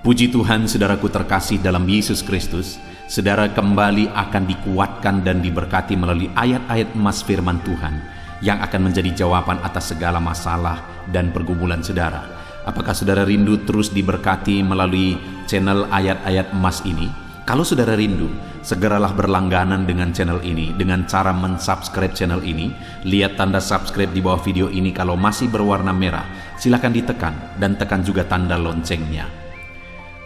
Puji Tuhan, saudaraku terkasih dalam Yesus Kristus, saudara kembali akan dikuatkan dan diberkati melalui ayat-ayat emas firman Tuhan yang akan menjadi jawaban atas segala masalah dan pergumulan saudara. Apakah saudara rindu terus diberkati melalui channel ayat-ayat emas ini? Kalau saudara rindu, segeralah berlangganan dengan channel ini dengan cara mensubscribe channel ini. Lihat tanda subscribe di bawah video ini. Kalau masih berwarna merah, silakan ditekan dan tekan juga tanda loncengnya.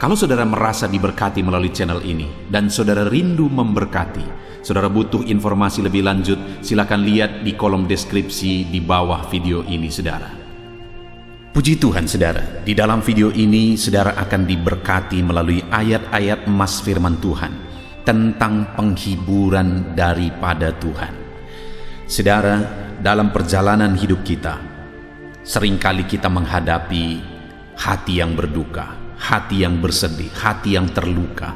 Kalau saudara merasa diberkati melalui channel ini dan saudara rindu memberkati, saudara butuh informasi lebih lanjut, silakan lihat di kolom deskripsi di bawah video ini, saudara. Puji Tuhan, saudara, di dalam video ini saudara akan diberkati melalui ayat-ayat emas firman Tuhan tentang penghiburan daripada Tuhan. Saudara, dalam perjalanan hidup kita, seringkali kita menghadapi hati yang berduka, hati yang bersedih, hati yang terluka,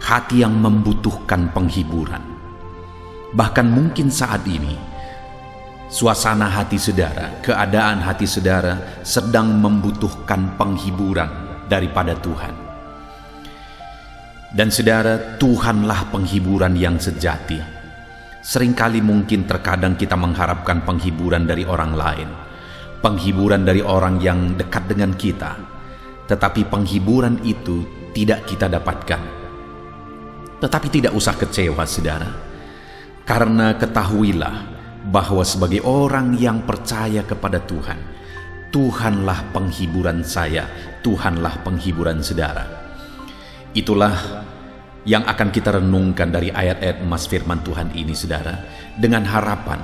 hati yang membutuhkan penghiburan. Bahkan mungkin saat ini suasana hati saudara, keadaan hati saudara sedang membutuhkan penghiburan daripada Tuhan. Dan saudara, Tuhanlah penghiburan yang sejati. Seringkali mungkin terkadang kita mengharapkan penghiburan dari orang lain, penghiburan dari orang yang dekat dengan kita, tetapi penghiburan itu tidak kita dapatkan. Tetapi tidak usah kecewa, saudara, karena ketahuilah bahwa sebagai orang yang percaya kepada Tuhan, Tuhanlah penghiburan saya, Tuhanlah penghiburan saudara. Itulah yang akan kita renungkan dari ayat-ayat emas firman Tuhan ini, saudara, dengan harapan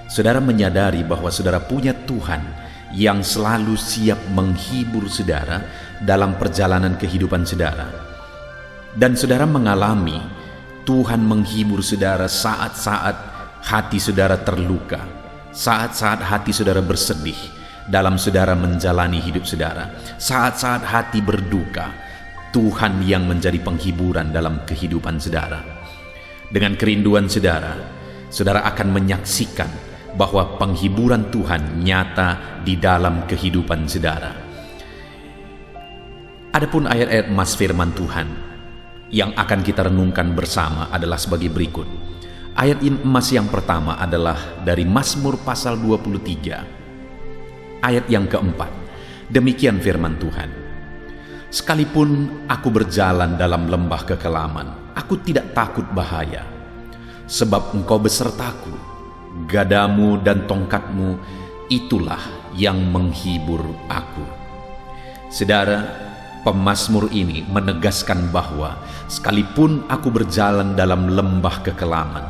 saudara menyadari bahwa saudara punya Tuhan yang selalu siap menghibur saudara dalam perjalanan kehidupan saudara. Dan saudara mengalami Tuhan menghibur saudara saat-saat hati saudara terluka, saat-saat hati saudara bersedih dalam saudara menjalani hidup saudara, saat-saat hati berduka, Tuhan yang menjadi penghiburan dalam kehidupan saudara. Dengan kerinduan saudara, saudara akan menyaksikan bahwa penghiburan Tuhan nyata di dalam kehidupan saudara. Adapun ayat-ayat emas firman Tuhan yang akan kita renungkan bersama adalah sebagai berikut. Ayat emas yang pertama adalah dari Mazmur pasal 23, ayat yang keempat. Demikian firman Tuhan: sekalipun aku berjalan dalam lembah kekelaman, aku tidak takut bahaya, sebab Engkau besertaku, gadamu dan tongkatmu itulah yang menghibur aku. Saudara, pemazmur ini menegaskan bahwa sekalipun aku berjalan dalam lembah kekelaman,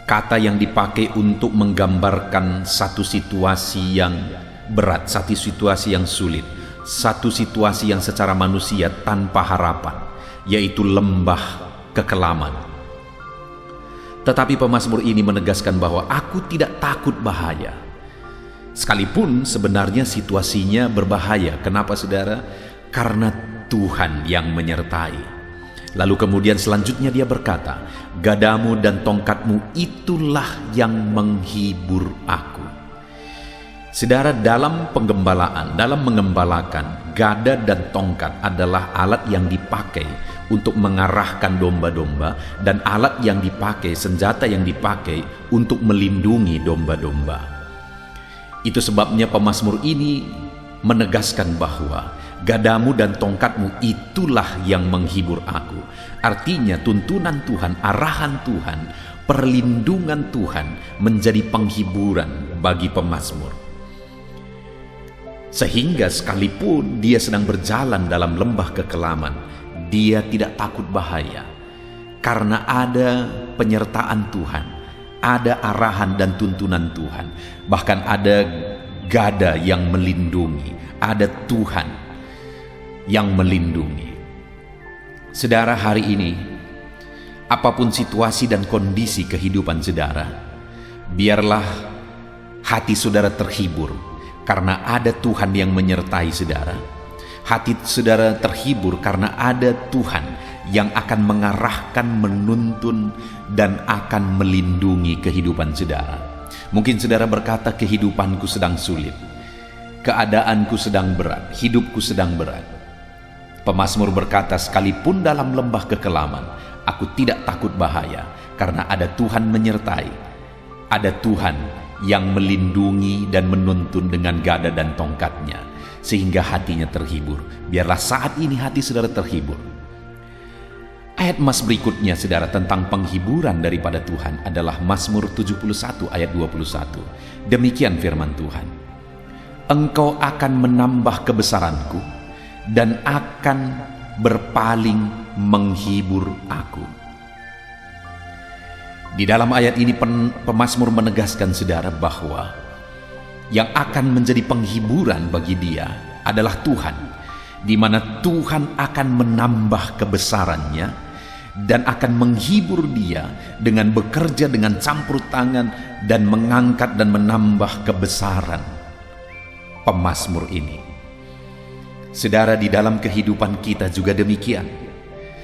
kata yang dipakai untuk menggambarkan satu situasi yang berat, satu situasi yang sulit, satu situasi yang secara manusia tanpa harapan, yaitu lembah kekelaman. Tetapi pemazmur ini menegaskan bahwa aku tidak takut bahaya, sekalipun sebenarnya situasinya berbahaya. Kenapa, saudara? Karena Tuhan yang menyertai. Lalu kemudian selanjutnya dia berkata, gadamu dan tongkatmu itulah yang menghibur aku. Saudara, dalam penggembalaan, dalam mengembalakan, gada dan tongkat adalah alat yang dipakai untuk mengarahkan domba-domba, dan alat yang dipakai, senjata yang dipakai untuk melindungi domba-domba. Itu sebabnya pemazmur ini menegaskan bahwa gadamu dan tongkatmu itulah yang menghibur aku. Artinya tuntunan Tuhan, arahan Tuhan, perlindungan Tuhan menjadi penghiburan bagi pemazmur. Sehingga sekalipun dia sedang berjalan dalam lembah kekelaman, dia tidak takut bahaya, karena ada penyertaan Tuhan, ada arahan dan tuntunan Tuhan. Bahkan ada gada yang melindungi, ada Tuhan yang melindungi. Saudara, hari ini apapun situasi dan kondisi kehidupan saudara, biarlah hati saudara terhibur karena ada Tuhan yang menyertai saudara. Hati saudara terhibur karena ada Tuhan yang akan mengarahkan, menuntun, dan akan melindungi kehidupan saudara. Mungkin saudara berkata, kehidupanku sedang sulit, keadaanku sedang berat, hidupku sedang berat. Pemazmur berkata, sekalipun dalam lembah kekelaman, aku tidak takut bahaya, karena ada Tuhan menyertai. Ada Tuhan yang melindungi dan menuntun dengan gada dan tongkatnya, sehingga hatinya terhibur. Biarlah saat ini hati saudara terhibur. Ayat emas berikutnya saudara tentang penghiburan daripada Tuhan adalah Mazmur 71 ayat 21. Demikian firman Tuhan. Engkau akan menambah kebesaranku dan akan berpaling menghibur aku. Di dalam ayat ini pemazmur menegaskan saudara bahwa yang akan menjadi penghiburan bagi dia adalah Tuhan, di mana Tuhan akan menambah kebesarannya dan akan menghibur dia dengan bekerja dengan campur tangan dan mengangkat dan menambah kebesaran pemazmur ini. Saudara, di dalam kehidupan kita juga demikian.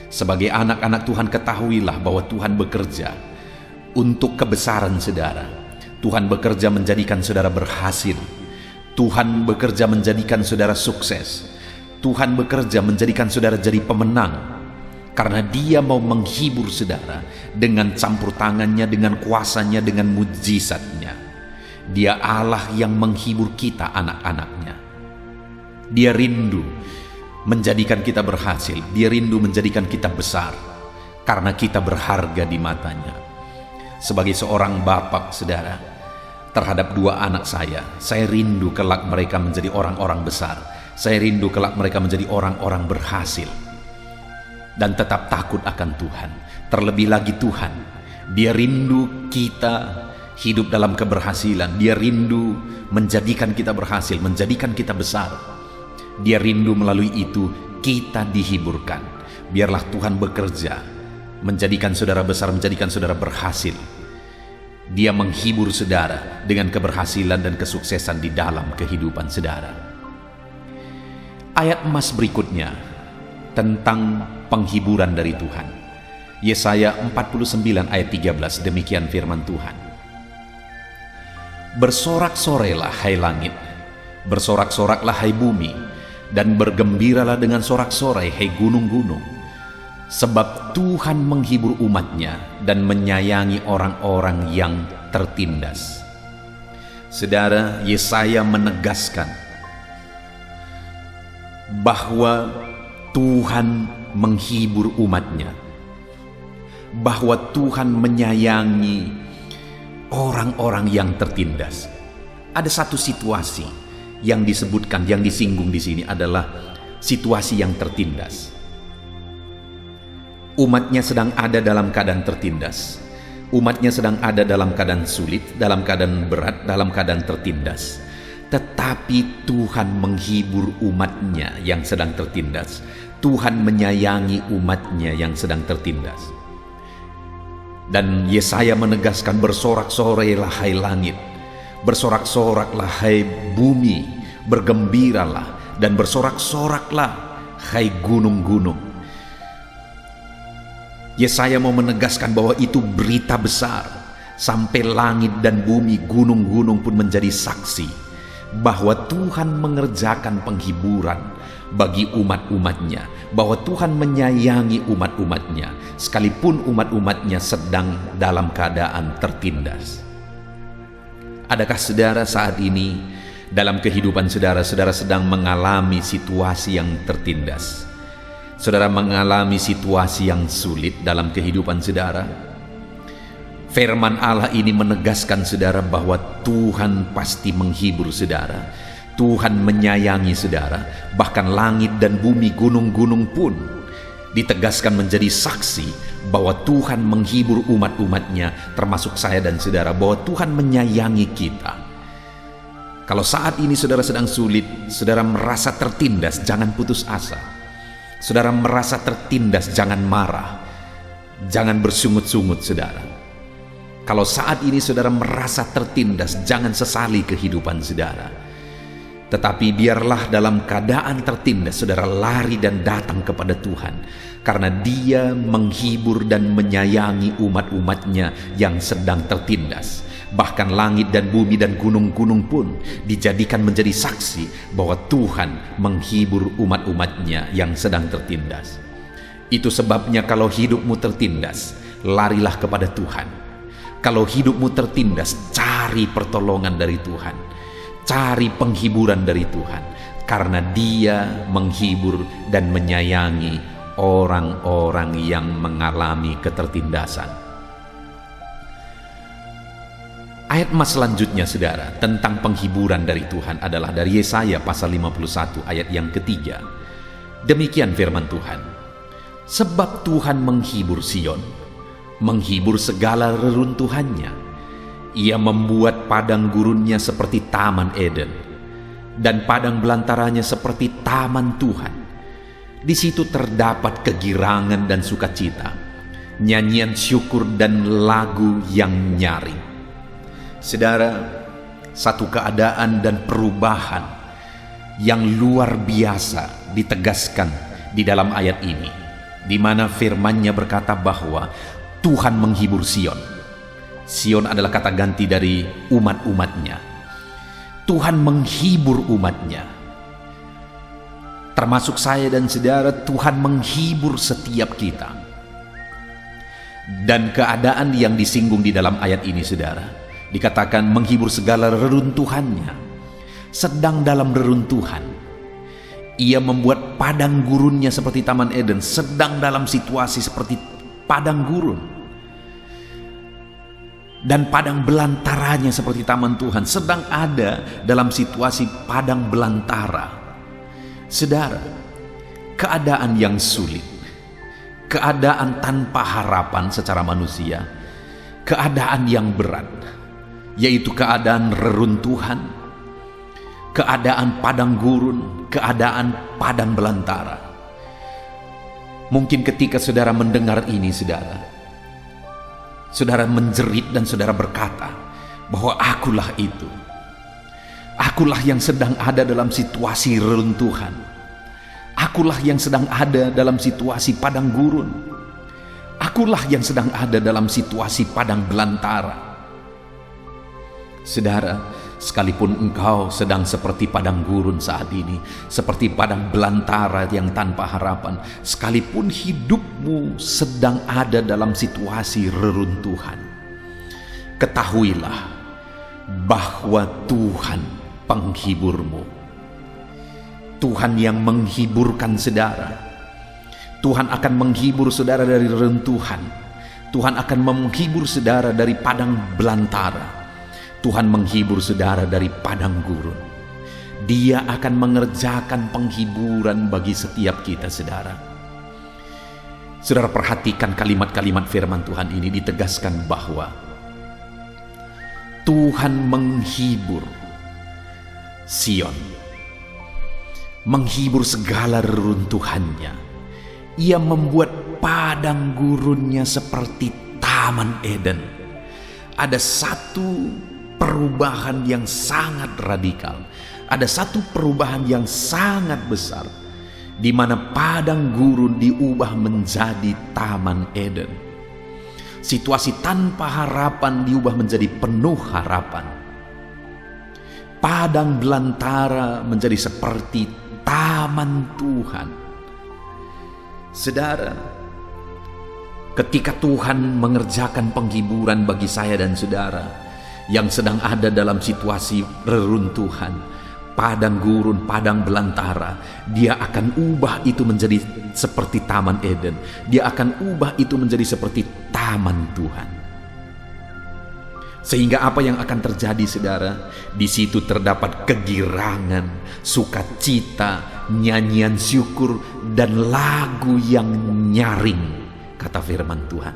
Sebagai anak-anak Tuhan, ketahuilah bahwa Tuhan bekerja untuk kebesaran saudara. Tuhan bekerja menjadikan saudara berhasil. Tuhan bekerja menjadikan saudara sukses. Tuhan bekerja menjadikan saudara jadi pemenang. Karena dia mau menghibur saudara dengan campur tangannya, dengan kuasanya, dengan mujizatnya. Dia Allah yang menghibur kita anak-anaknya. Dia rindu menjadikan kita berhasil. Dia rindu menjadikan kita besar. Karena kita berharga di matanya. Sebagai seorang bapak saudara, terhadap dua anak saya rindu kelak mereka menjadi orang-orang besar. Saya rindu kelak mereka menjadi orang-orang berhasil. Dan tetap takut akan Tuhan. Terlebih lagi Tuhan, Dia rindu kita hidup dalam keberhasilan. Dia rindu menjadikan kita berhasil, menjadikan kita besar. Dia rindu melalui itu kita dihiburkan. Biarlah Tuhan bekerja menjadikan saudara besar, menjadikan saudara berhasil. Dia menghibur saudara dengan keberhasilan dan kesuksesan di dalam kehidupan saudara. Ayat emas berikutnya tentang penghiburan dari Tuhan. Yesaya 49 ayat 13, demikian firman Tuhan. Bersorak-sorailah hai langit, bersorak-soraklah hai bumi, dan bergembiralah dengan sorak-sorai hai gunung-gunung. Sebab Tuhan menghibur umatnya dan menyayangi orang-orang yang tertindas. Saudara, Yesaya menegaskan bahwa Tuhan menghibur umatnya, bahwa Tuhan menyayangi orang-orang yang tertindas. Ada satu situasi yang disebutkan, yang disinggung di sini adalah situasi yang tertindas. Umatnya sedang ada dalam keadaan tertindas. Umatnya sedang ada dalam keadaan sulit, dalam keadaan berat, dalam keadaan tertindas. Tetapi Tuhan menghibur umatnya yang sedang tertindas. Tuhan menyayangi umatnya yang sedang tertindas. Dan Yesaya menegaskan, bersorak-sorailah hai langit, bersorak-soraklah hai bumi, bergembiralah dan bersorak-soraklah hai gunung-gunung. Yesaya mau menegaskan bahwa itu berita besar, sampai langit dan bumi, gunung-gunung pun menjadi saksi bahwa Tuhan mengerjakan penghiburan bagi umat-umatnya, bahwa Tuhan menyayangi umat-umatnya sekalipun umat-umatnya sedang dalam keadaan tertindas. Adakah saudara saat ini dalam kehidupan saudara sedang mengalami situasi yang tertindas? Saudara mengalami situasi yang sulit dalam kehidupan saudara? Firman Allah ini menegaskan saudara bahwa Tuhan pasti menghibur saudara. Tuhan menyayangi saudara. Bahkan langit dan bumi, gunung-gunung pun ditegaskan menjadi saksi bahwa Tuhan menghibur umat-umatnya, termasuk saya dan saudara, bahwa Tuhan menyayangi kita. Kalau saat ini saudara sedang sulit, saudara merasa tertindas, jangan putus asa. Saudara merasa tertindas, jangan marah, jangan bersungut-sungut saudara. Kalau saat ini saudara merasa tertindas, jangan sesali kehidupan saudara. Tetapi biarlah dalam keadaan tertindas saudara lari dan datang kepada Tuhan, karena Dia menghibur dan menyayangi umat-umatnya yang sedang tertindas. Bahkan langit dan bumi dan gunung-gunung pun dijadikan menjadi saksi bahwa Tuhan menghibur umat-umatnya yang sedang tertindas. Itu sebabnya kalau hidupmu tertindas, larilah kepada Tuhan. Kalau hidupmu tertindas, cari pertolongan dari Tuhan. Cari penghiburan dari Tuhan. Karena Dia menghibur dan menyayangi orang-orang yang mengalami ketertindasan. Ayat mas selanjutnya saudara tentang penghiburan dari Tuhan adalah dari Yesaya pasal 51 ayat yang ketiga. Demikian firman Tuhan. Sebab Tuhan menghibur Sion, menghibur segala reruntuhannya. Ia membuat padang gurunnya seperti taman Eden, dan padang belantaranya seperti taman Tuhan. Di situ terdapat kegirangan dan sukacita, nyanyian syukur dan lagu yang nyaring. Saudara, satu keadaan dan perubahan yang luar biasa ditegaskan di dalam ayat ini, di mana firman-Nya berkata bahwa Tuhan menghibur Sion. Sion adalah kata ganti dari umat-umatnya. Tuhan menghibur umatnya. Termasuk saya dan saudara, Tuhan menghibur setiap kita. Dan keadaan yang disinggung di dalam ayat ini saudara, dikatakan menghibur segala reruntuhannya. Sedang dalam reruntuhan, Ia membuat padang gurunnya seperti taman Eden. Sedang dalam situasi seperti padang gurun, dan padang belantaranya seperti taman Tuhan. Sedang ada dalam situasi padang belantara. Saudara, keadaan yang sulit, keadaan tanpa harapan secara manusia, keadaan yang berat, yaitu keadaan reruntuhan, keadaan padang gurun, keadaan padang belantara. Mungkin ketika saudara mendengar ini, saudara menjerit dan saudara berkata bahwa akulah itu. Akulah yang sedang ada dalam situasi reruntuhan. Akulah yang sedang ada dalam situasi padang gurun. Akulah yang sedang ada dalam situasi padang belantara. Saudara, sekalipun engkau sedang seperti padang gurun saat ini, seperti padang belantara yang tanpa harapan, sekalipun hidupmu sedang ada dalam situasi reruntuhan, ketahuilah bahwa Tuhan penghiburmu. Tuhan yang menghiburkan saudara. Tuhan akan menghibur saudara dari reruntuhan. Tuhan akan menghibur saudara dari padang belantara. Tuhan menghibur saudara dari padang gurun. Dia akan mengerjakan penghiburan bagi setiap kita, saudara. Saudara perhatikan kalimat-kalimat firman Tuhan ini, ditegaskan bahwa Tuhan menghibur Sion, menghibur segala reruntuhannya. Ia membuat padang gurunnya seperti taman Eden. Ada satu perubahan yang sangat radikal, ada satu perubahan yang sangat besar, di mana padang gurun diubah menjadi taman Eden. Situasi tanpa harapan diubah menjadi penuh harapan. Padang belantara menjadi seperti taman Tuhan. Saudara, ketika Tuhan mengerjakan penghiburan bagi saya dan saudara yang sedang ada dalam situasi reruntuhan, padang gurun, padang belantara, Dia akan ubah itu menjadi seperti taman Eden. Dia akan ubah itu menjadi seperti taman Tuhan. Sehingga apa yang akan terjadi, saudara? Di situ terdapat kegirangan, sukacita, nyanyian syukur, dan lagu yang nyaring, kata firman Tuhan.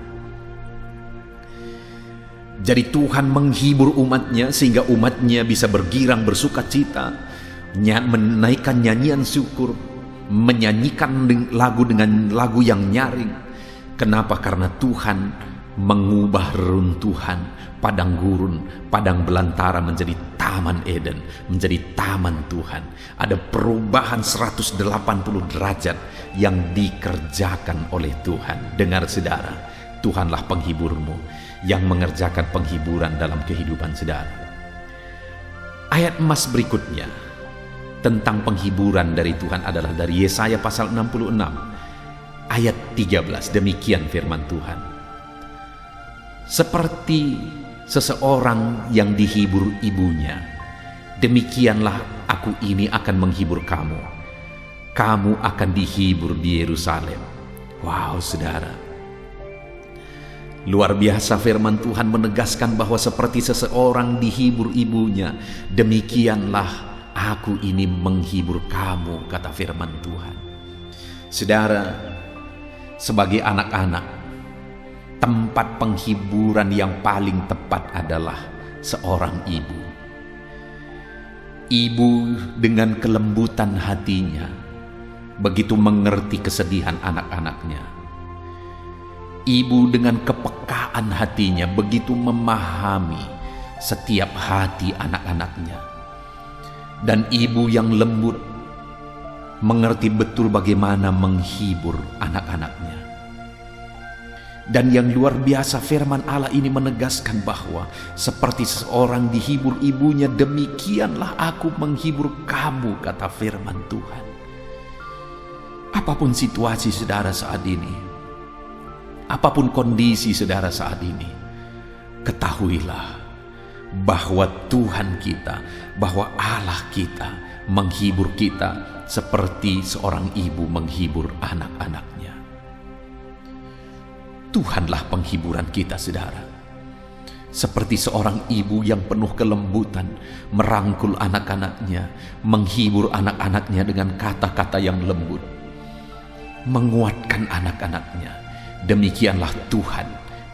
Jadi Tuhan menghibur umatnya sehingga umatnya bisa bergirang, bersukacita, menaikkan nyanyian syukur, menyanyikan lagu dengan lagu yang nyaring. Kenapa? Karena Tuhan mengubah reruntuhan, padang gurun, padang belantara menjadi taman Eden, menjadi taman Tuhan. Ada perubahan 180 derajat yang dikerjakan oleh Tuhan. Dengar saudara, Tuhanlah penghiburmu. yang mengerjakan penghiburan dalam kehidupan saudara. Ayat emas berikutnya tentang penghiburan dari Tuhan adalah dari Yesaya pasal 66 ayat 13. Demikian firman Tuhan. Seperti seseorang yang dihibur ibunya, demikianlah aku ini akan menghibur kamu. Kamu akan dihibur di Yerusalem. Wow, saudara. Luar biasa firman Tuhan menegaskan bahwa seperti seseorang dihibur ibunya, demikianlah aku ini menghibur kamu, kata firman Tuhan. Saudara, sebagai anak-anak, tempat penghiburan yang paling tepat adalah seorang ibu. Ibu dengan kelembutan hatinya begitu mengerti kesedihan anak-anaknya. Ibu dengan kepekaan hatinya begitu memahami setiap hati anak-anaknya. Dan ibu yang lembut mengerti betul bagaimana menghibur anak-anaknya. Dan yang luar biasa, firman Allah ini menegaskan bahwa seperti seseorang dihibur ibunya, demikianlah aku menghibur kamu, kata firman Tuhan. Apapun situasi saudara saat ini, apapun kondisi saudara saat ini, ketahuilah bahwa Tuhan kita, bahwa Allah kita menghibur kita seperti seorang ibu menghibur anak-anaknya. Tuhanlah penghiburan kita, saudara. Seperti seorang ibu yang penuh kelembutan merangkul anak-anaknya, menghibur anak-anaknya dengan kata-kata yang lembut, menguatkan anak-anaknya. Demikianlah Tuhan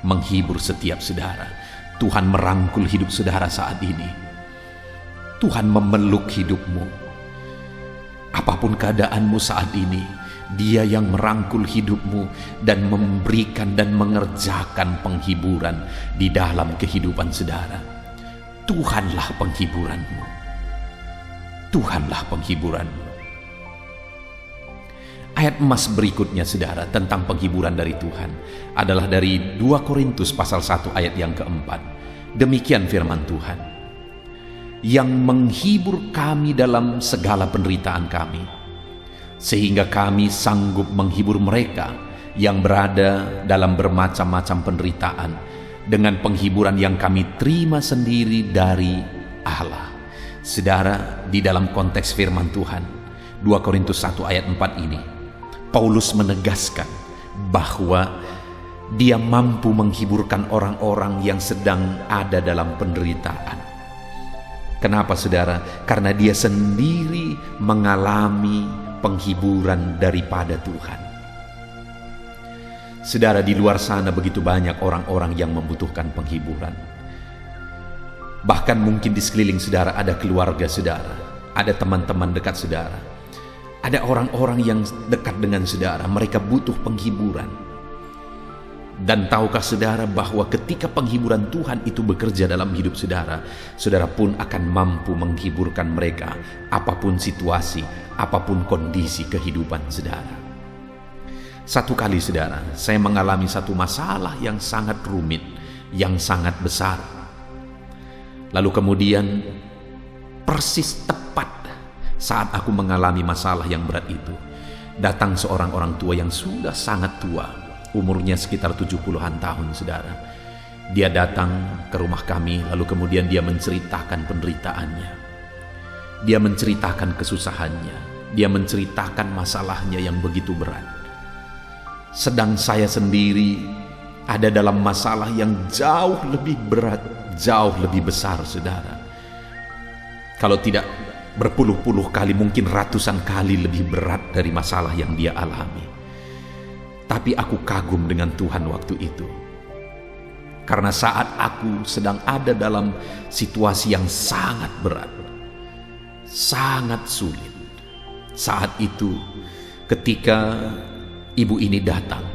menghibur setiap saudara. Tuhan merangkul hidup saudara saat ini. Tuhan memeluk hidupmu. Apapun keadaanmu saat ini, Dia yang merangkul hidupmu dan memberikan dan mengerjakan penghiburan di dalam kehidupan saudara. Tuhanlah penghiburanmu. Tuhanlah penghiburanmu. Ayat emas berikutnya saudara tentang penghiburan dari Tuhan adalah dari 2 Korintus pasal 1 ayat yang keempat. Demikian firman Tuhan. Yang menghibur kami dalam segala penderitaan kami, sehingga kami sanggup menghibur mereka yang berada dalam bermacam-macam penderitaan dengan penghiburan yang kami terima sendiri dari Allah. Saudara, di dalam konteks firman Tuhan 2 Korintus 1 ayat 4 ini, Paulus menegaskan bahwa dia mampu menghiburkan orang-orang yang sedang ada dalam penderitaan. Kenapa saudara? Karena dia sendiri mengalami penghiburan daripada Tuhan. Saudara, di luar sana begitu banyak orang-orang yang membutuhkan penghiburan. Bahkan mungkin di sekeliling saudara ada keluarga saudara, ada teman-teman dekat saudara, ada orang-orang yang dekat dengan saudara, mereka butuh penghiburan. Dan tahukah saudara bahwa ketika penghiburan Tuhan itu bekerja dalam hidup saudara, saudara pun akan mampu menghiburkan mereka apapun situasi, apapun kondisi kehidupan saudara. Satu kali saudara, saya mengalami satu masalah yang sangat rumit, yang sangat besar. Lalu kemudian persis tepat saat aku mengalami masalah yang berat itu, datang seorang orang tua yang sudah sangat tua, umurnya sekitar 70-an tahun saudara. Dia datang ke rumah kami, lalu kemudian dia menceritakan penderitaannya. Dia menceritakan kesusahannya. Dia menceritakan masalahnya yang begitu berat. Sedang saya sendiri ada dalam masalah yang jauh lebih berat, jauh lebih besar saudara. Kalau tidak berpuluh-puluh kali, mungkin ratusan kali lebih berat dari masalah yang dia alami. Tapi aku kagum dengan Tuhan waktu itu. Karena saat aku sedang ada dalam situasi yang sangat berat, sangat sulit, saat itu ketika ibu ini datang,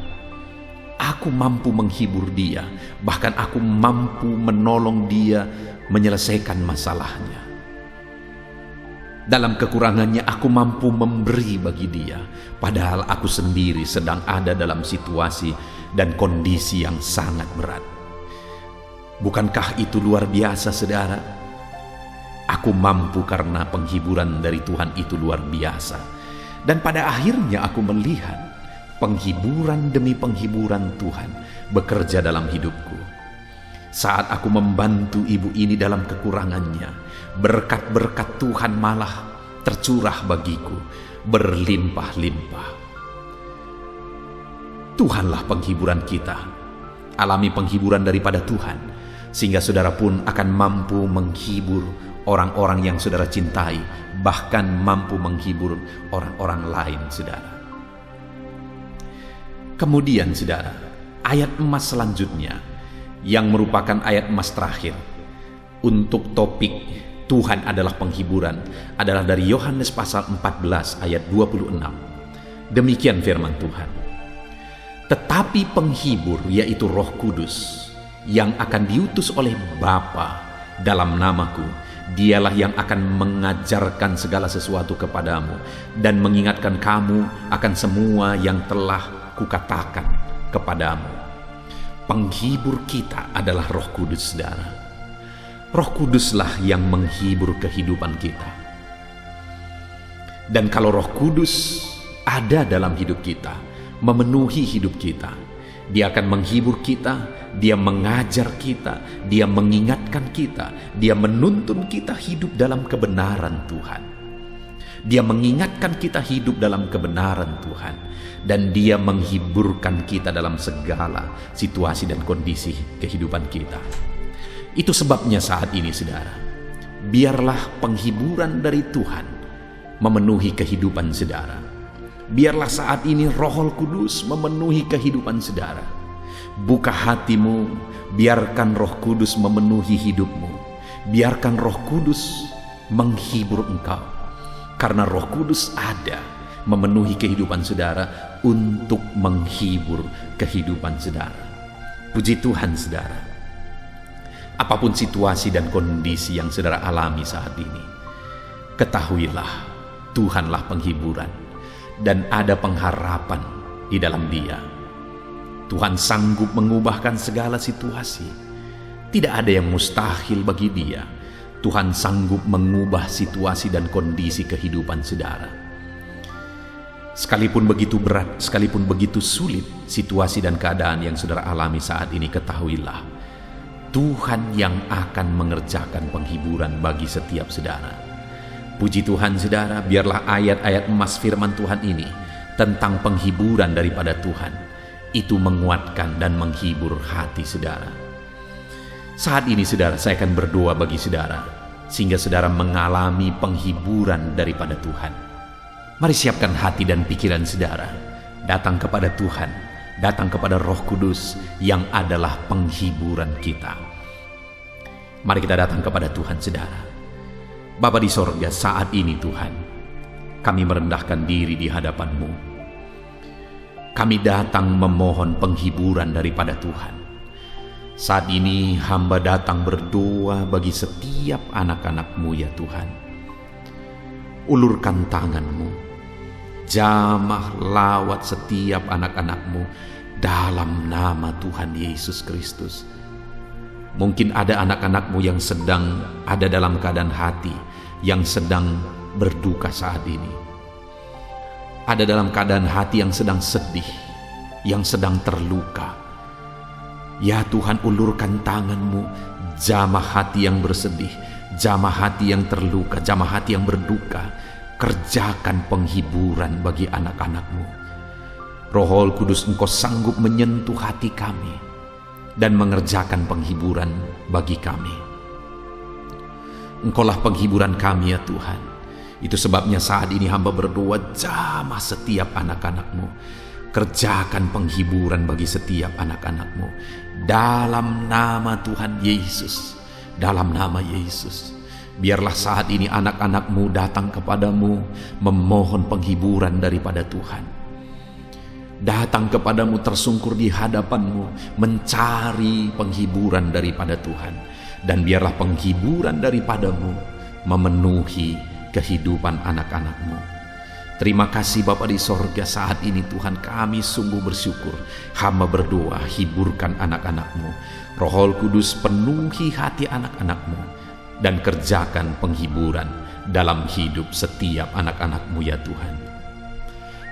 aku mampu menghibur dia. Bahkan aku mampu menolong dia menyelesaikan masalahnya. Dalam kekurangannya aku mampu memberi bagi dia, padahal aku sendiri sedang ada dalam situasi dan kondisi yang sangat berat. Bukankah itu luar biasa, saudara? Aku mampu karena penghiburan dari Tuhan itu luar biasa. Dan pada akhirnya aku melihat penghiburan demi penghiburan Tuhan bekerja dalam hidupku. Saat aku membantu ibu ini dalam kekurangannya, berkat-berkat Tuhan malah tercurah bagiku berlimpah-limpah. Tuhanlah penghiburan kita. Alami penghiburan daripada Tuhan, sehingga saudara pun akan mampu menghibur orang-orang yang saudara cintai, bahkan mampu menghibur orang-orang lain, saudara. Kemudian, saudara, ayat emas selanjutnya, yang merupakan ayat emas terakhir untuk topik Tuhan adalah penghiburan, adalah dari Yohanes pasal 14 ayat 26. Demikian firman Tuhan. Tetapi penghibur, yaitu Roh Kudus, yang akan diutus oleh Bapa dalam namaku, dialah yang akan mengajarkan segala sesuatu kepadamu dan mengingatkan kamu akan semua yang telah kukatakan kepadamu. Penghibur kita adalah Roh Kudus, saudara. Roh Kuduslah yang menghibur kehidupan kita. Dan kalau Roh Kudus ada dalam hidup kita, memenuhi hidup kita, Dia akan menghibur kita, Dia mengajar kita, Dia mengingatkan kita, Dia menuntun kita hidup dalam kebenaran Tuhan. Dia mengingatkan kita hidup dalam kebenaran Tuhan, dan Dia menghiburkan kita dalam segala situasi dan kondisi kehidupan kita. Itu sebabnya saat ini, saudara, biarlah penghiburan dari Tuhan memenuhi kehidupan saudara. Biarlah saat ini Roh Kudus memenuhi kehidupan saudara. Buka hatimu, biarkan Roh Kudus memenuhi hidupmu. Biarkan Roh Kudus menghibur engkau, karena Roh Kudus ada memenuhi kehidupan saudara untuk menghibur kehidupan saudara. Puji Tuhan, saudara. Apapun situasi dan kondisi yang saudara alami saat ini, ketahuilah Tuhanlah penghiburan, dan ada pengharapan di dalam Dia. Tuhan sanggup mengubahkan segala situasi. Tidak ada yang mustahil bagi Dia. Tuhan sanggup mengubah situasi dan kondisi kehidupan saudara. Sekalipun begitu berat, sekalipun begitu sulit situasi dan keadaan yang saudara alami saat ini, ketahuilah Tuhan yang akan mengerjakan penghiburan bagi setiap saudara. Puji Tuhan, saudara, biarlah ayat-ayat emas firman Tuhan ini tentang penghiburan daripada Tuhan itu menguatkan dan menghibur hati saudara. Saat ini, saudara, saya akan berdoa bagi saudara, sehingga saudara mengalami penghiburan daripada Tuhan. Mari siapkan hati dan pikiran saudara, datang kepada Tuhan, datang kepada Roh Kudus yang adalah penghiburan kita. Mari kita datang kepada Tuhan, saudara. Bapa di sorga, saat ini Tuhan, kami merendahkan diri di hadapan-Mu. Kami datang memohon penghiburan daripada Tuhan. Saat ini hamba datang berdoa bagi setiap anak-anak-Mu, ya Tuhan. Ulurkan tangan-Mu, jamah lawat setiap anak-anak-Mu dalam nama Tuhan Yesus Kristus. Mungkin ada anak-anak-Mu yang sedang ada dalam keadaan hati yang sedang berduka saat ini. Ada dalam keadaan hati yang sedang sedih, yang sedang terluka. Ya Tuhan, ulurkan tangan-Mu, jamah hati yang bersedih, jamah hati yang terluka, jamah hati yang berduka. Kerjakan penghiburan bagi anak-anak-Mu. Roh Kudus, Engkau sanggup menyentuh hati kami dan mengerjakan penghiburan bagi kami. Engkaulah penghiburan kami, ya Tuhan. Itu sebabnya saat ini hamba berdoa, jamah setiap anak-anak-Mu. Kerjakan penghiburan bagi setiap anak-anak-Mu. Dalam nama Tuhan Yesus. Dalam nama Yesus. Biarlah saat ini anak-anak-Mu datang kepadamu, memohon penghiburan daripada Tuhan. Datang kepadamu, tersungkur di hadapan-Mu, mencari penghiburan daripada Tuhan. Dan biarlah penghiburan daripada-Mu memenuhi kehidupan anak-anak-Mu. Terima kasih Bapa di sorga, saat ini Tuhan kami sungguh bersyukur. Hamba berdoa, hiburkan anak-anak-Mu. Roh Kudus penuhi hati anak-anak-Mu dan kerjakan penghiburan dalam hidup setiap anak-anak-Mu ya Tuhan.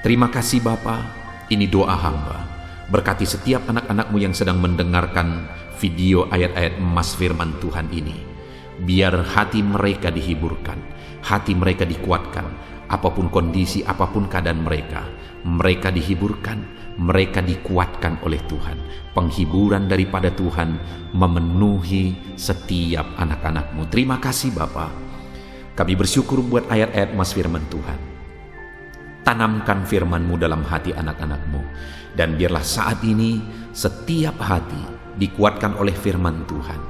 Terima kasih Bapa, ini doa hamba. Berkati setiap anak-anak-Mu yang sedang mendengarkan video ayat-ayat emas firman Tuhan ini. Biar hati mereka dihiburkan, hati mereka dikuatkan. Apapun kondisi, apapun keadaan mereka dihiburkan, mereka dikuatkan oleh Tuhan. Penghiburan daripada Tuhan memenuhi setiap anak-anak-Mu. Terima kasih Bapa. Kami bersyukur buat ayat-ayat emas firman Tuhan. Tanamkan firman-Mu dalam hati anak-anak-Mu. Dan biarlah saat ini setiap hati dikuatkan oleh firman Tuhan.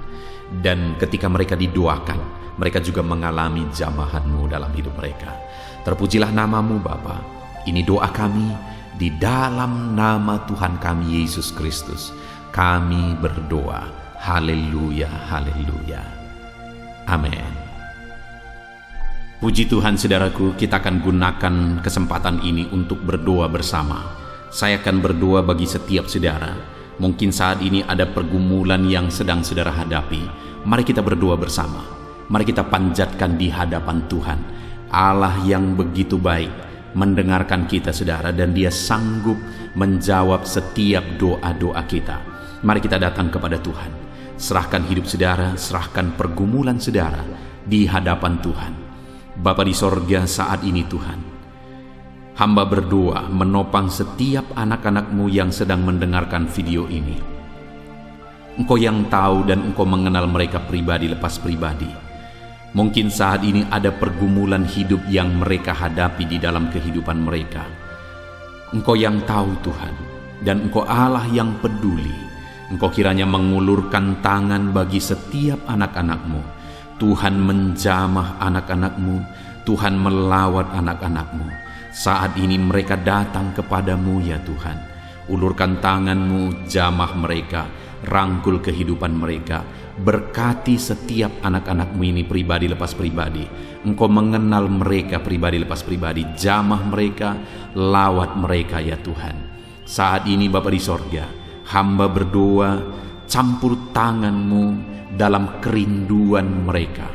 Dan ketika mereka didoakan, mereka juga mengalami jamahan-Mu dalam hidup mereka. Terpujilah nama-Mu Bapa. Ini doa kami di dalam nama Tuhan kami Yesus Kristus. Kami berdoa. Haleluya, haleluya. Amin. Puji Tuhan saudaraku, kita akan gunakan kesempatan ini untuk berdoa bersama. Saya akan berdoa bagi setiap saudara. Mungkin saat ini ada pergumulan yang sedang saudara hadapi. Mari kita berdoa bersama. Mari kita panjatkan di hadapan Tuhan. Allah yang begitu baik mendengarkan kita saudara, dan Dia sanggup menjawab setiap doa-doa kita. Mari kita datang kepada Tuhan. Serahkan hidup saudara, serahkan pergumulan saudara di hadapan Tuhan. Bapa di sorga, saat ini Tuhan, hamba berdoa menopang setiap anak-anak-Mu yang sedang mendengarkan video ini. Engkau yang tahu dan Engkau mengenal mereka pribadi lepas pribadi. Mungkin saat ini ada pergumulan hidup yang mereka hadapi di dalam kehidupan mereka. Engkau yang tahu Tuhan, dan Engkau Allah yang peduli. Engkau kiranya mengulurkan tangan bagi setiap anak-anak-Mu. Tuhan menjamah anak-anak-Mu, Tuhan melawat anak-anak-Mu. Saat ini mereka datang kepada-Mu ya Tuhan. Ulurkan tangan-Mu, jamah mereka, rangkul kehidupan mereka. Berkati setiap anak-anak-Mu ini pribadi lepas pribadi. Engkau mengenal mereka pribadi lepas pribadi. Jamah mereka, lawat mereka ya Tuhan. Saat ini Bapa di sorga, hamba berdoa, campur tangan-Mu dalam kerinduan mereka.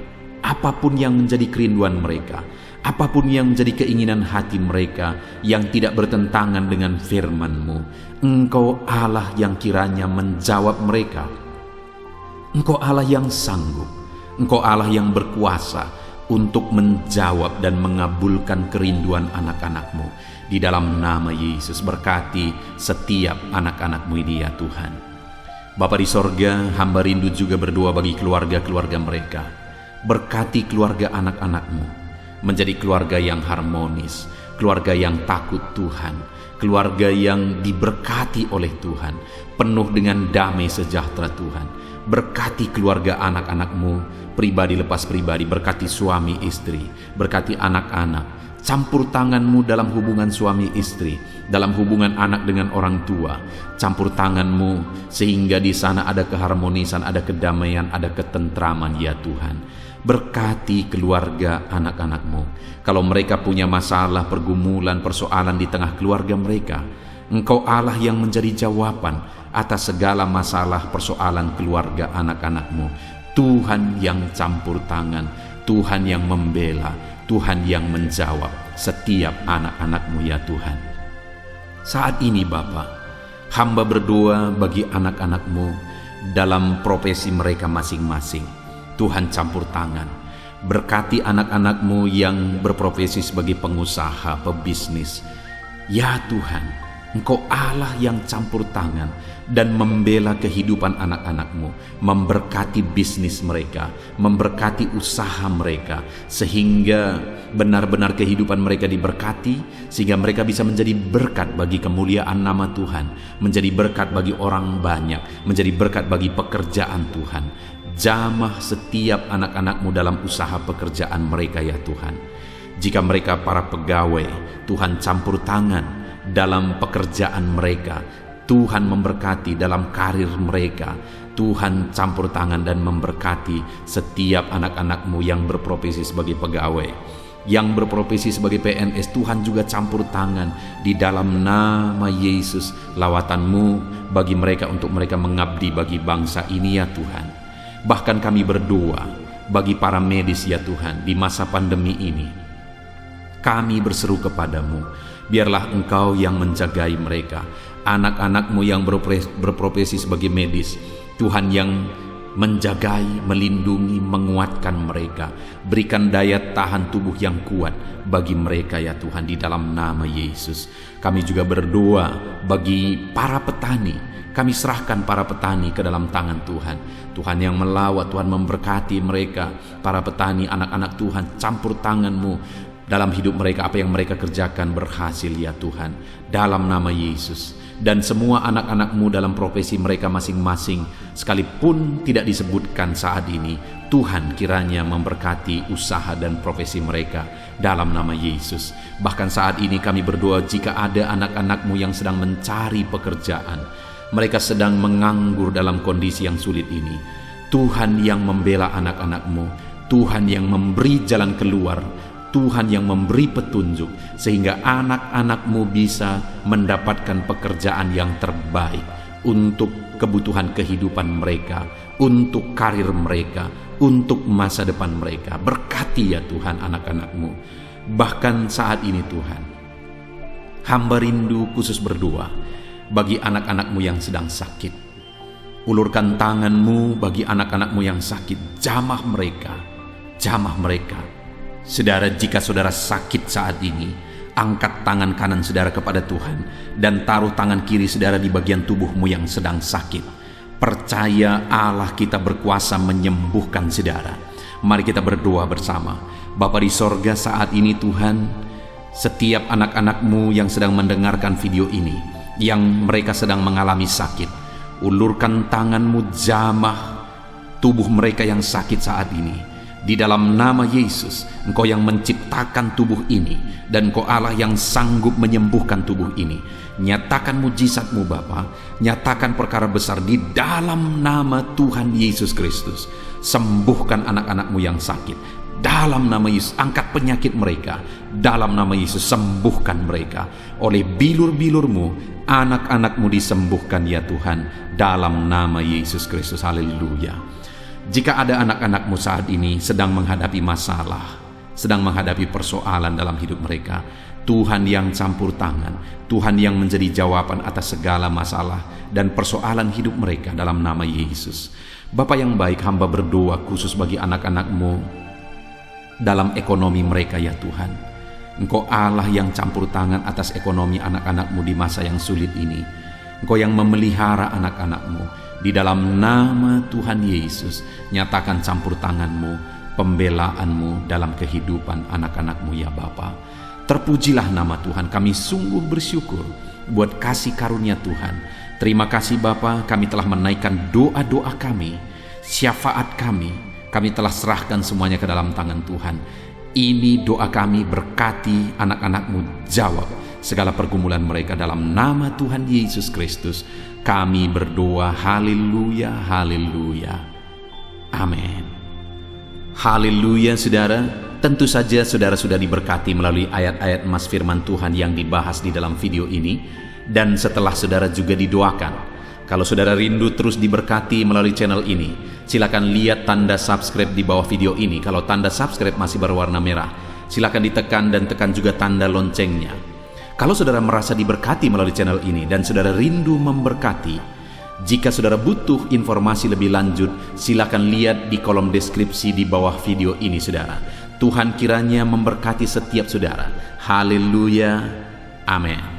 Apapun yang menjadi kerinduan mereka, apapun yang menjadi keinginan hati mereka yang tidak bertentangan dengan firman-Mu, Engkau Allah yang kiranya menjawab mereka. Engkau Allah yang sanggup, Engkau Allah yang berkuasa untuk menjawab dan mengabulkan kerinduan anak-anak-Mu. Di dalam nama Yesus, berkati setiap anak-anak-Mu ini ya Tuhan. Bapa di sorga, hamba rindu juga berdoa bagi keluarga-keluarga mereka. Berkati keluarga anak-anak-Mu menjadi keluarga yang harmonis, keluarga yang takut Tuhan, keluarga yang diberkati oleh Tuhan, penuh dengan damai sejahtera Tuhan. Berkati keluarga anak-anak-Mu pribadi lepas pribadi, berkati suami istri, berkati anak-anak. Campur tangan-Mu dalam hubungan suami istri, dalam hubungan anak dengan orang tua. Campur tangan-Mu sehingga di sana ada keharmonisan, ada kedamaian, ada ketentraman ya Tuhan. Berkati keluarga anak-anak-Mu. Kalau mereka punya masalah, pergumulan, persoalan di tengah keluarga mereka, Engkau Allah yang menjadi jawaban atas segala masalah persoalan keluarga anak-anak-Mu. Tuhan yang campur tangan, Tuhan yang membela, Tuhan yang menjawab setiap anak-anak-Mu ya Tuhan. Saat ini Bapa, hamba berdoa bagi anak-anak-Mu dalam profesi mereka masing-masing. Tuhan campur tangan. Berkati anak-anak-Mu yang berprofesi sebagai pengusaha, pebisnis. Ya Tuhan, Engkau Allah yang campur tangan dan membela kehidupan anak-anak-Mu, memberkati bisnis mereka, memberkati usaha mereka, sehingga benar-benar kehidupan mereka diberkati, sehingga mereka bisa menjadi berkat bagi kemuliaan nama Tuhan, menjadi berkat bagi orang banyak, menjadi berkat bagi pekerjaan Tuhan. Jamah setiap anak-anak-Mu dalam usaha pekerjaan mereka ya Tuhan. Jika mereka para pegawai, Tuhan campur tangan dalam pekerjaan mereka. Tuhan memberkati dalam karir mereka. Tuhan campur tangan dan memberkati setiap anak-anak-Mu yang berprofesi sebagai pegawai. yang berprofesi sebagai PNS, Tuhan juga campur tangan di dalam nama Yesus. Lawatan-Mu bagi mereka untuk mereka mengabdi bagi bangsa ini ya Tuhan. Bahkan kami berdoa bagi para medis ya Tuhan di masa pandemi ini. Kami berseru kepadamu, biarlah Engkau yang menjagai mereka, anak-anak-Mu yang berprofesi sebagai medis, Tuhan yang menjagai, melindungi, menguatkan mereka. Berikan daya tahan tubuh yang kuat bagi mereka ya Tuhan di dalam nama Yesus. Kami juga berdoa bagi para petani. Kami serahkan para petani ke dalam tangan Tuhan. Tuhan yang melawat, Tuhan memberkati mereka. Para petani, anak-anak Tuhan, campur tangan-Mu dalam hidup mereka. Apa yang mereka kerjakan berhasil ya Tuhan, dalam nama Yesus. Dan semua anak-anak-Mu dalam profesi mereka masing-masing, sekalipun tidak disebutkan saat ini, Tuhan kiranya memberkati usaha dan profesi mereka dalam nama Yesus. Bahkan saat ini kami berdoa, jika ada anak-anak-Mu yang sedang mencari pekerjaan, mereka sedang menganggur dalam kondisi yang sulit ini, Tuhan yang membela anak-anak-Mu, Tuhan yang memberi jalan keluar, Tuhan yang memberi petunjuk, sehingga anak-anak-Mu bisa mendapatkan pekerjaan yang terbaik untuk kebutuhan kehidupan mereka, untuk karir mereka, untuk masa depan mereka. Berkati ya Tuhan anak-anak-Mu. Bahkan saat ini Tuhan, hamba rindu khusus berdoa bagi anak-anak-Mu yang sedang sakit. Ulurkan tangan-Mu bagi anak-anak-Mu yang sakit, jamah mereka, jamah mereka. Saudara, jika saudara sakit saat ini, angkat tangan kanan saudara kepada Tuhan dan taruh tangan kiri saudara di bagian tubuhmu yang sedang sakit. Percaya Allah kita berkuasa menyembuhkan saudara. Mari kita berdoa bersama. Bapa di sorga, saat ini Tuhan, setiap anak-anak-Mu yang sedang mendengarkan video ini, yang mereka sedang mengalami sakit, ulurkan tangan-Mu, jamah tubuh mereka yang sakit saat ini. Di dalam nama Yesus, Engkau yang menciptakan tubuh ini, dan Engkau Allah yang sanggup menyembuhkan tubuh ini. Nyatakan mujizat-Mu Bapa, nyatakan perkara besar di dalam nama Tuhan Yesus Kristus. Sembuhkan anak-anak-Mu yang sakit dalam nama Yesus. Angkat penyakit mereka dalam nama Yesus. Sembuhkan mereka oleh bilur-bilur-Mu. Anak-anak-Mu disembuhkan ya Tuhan dalam nama Yesus Kristus. Haleluya. Jika ada anak-anak-Mu saat ini sedang menghadapi masalah, sedang menghadapi persoalan dalam hidup mereka, Tuhan yang campur tangan, Tuhan yang menjadi jawaban atas segala masalah dan persoalan hidup mereka dalam nama Yesus. Bapa yang baik, hamba berdoa khusus bagi anak-anak-Mu dalam ekonomi mereka ya Tuhan. Engkau Allah yang campur tangan atas ekonomi anak-anak-Mu di masa yang sulit ini. Engkau yang memelihara anak-anak-Mu. Di dalam nama Tuhan Yesus, nyatakan campur tangan-Mu, pembelaan-Mu dalam kehidupan anak-anak-Mu ya Bapa. Terpujilah nama Tuhan. Kami sungguh bersyukur buat kasih karunia Tuhan. Terima kasih Bapa, kami telah menaikkan doa-doa kami, syafaat kami telah serahkan semuanya ke dalam tangan Tuhan. Ini doa kami, berkati anak-anak-Mu, jawab segala pergumulan mereka dalam nama Tuhan Yesus Kristus. Kami berdoa, haleluya, haleluya, amin. Haleluya saudara, tentu saja saudara sudah diberkati melalui ayat-ayat emas firman Tuhan yang dibahas di dalam video ini. Dan setelah saudara juga didoakan, kalau saudara rindu terus diberkati melalui channel ini, silakan lihat tanda subscribe di bawah video ini. Kalau tanda subscribe masih berwarna merah, silakan ditekan dan tekan juga tanda loncengnya. Kalau saudara merasa diberkati melalui channel ini dan saudara rindu memberkati, jika saudara butuh informasi lebih lanjut, silakan lihat di kolom deskripsi di bawah video ini saudara. Tuhan kiranya memberkati setiap saudara. Haleluya, amin.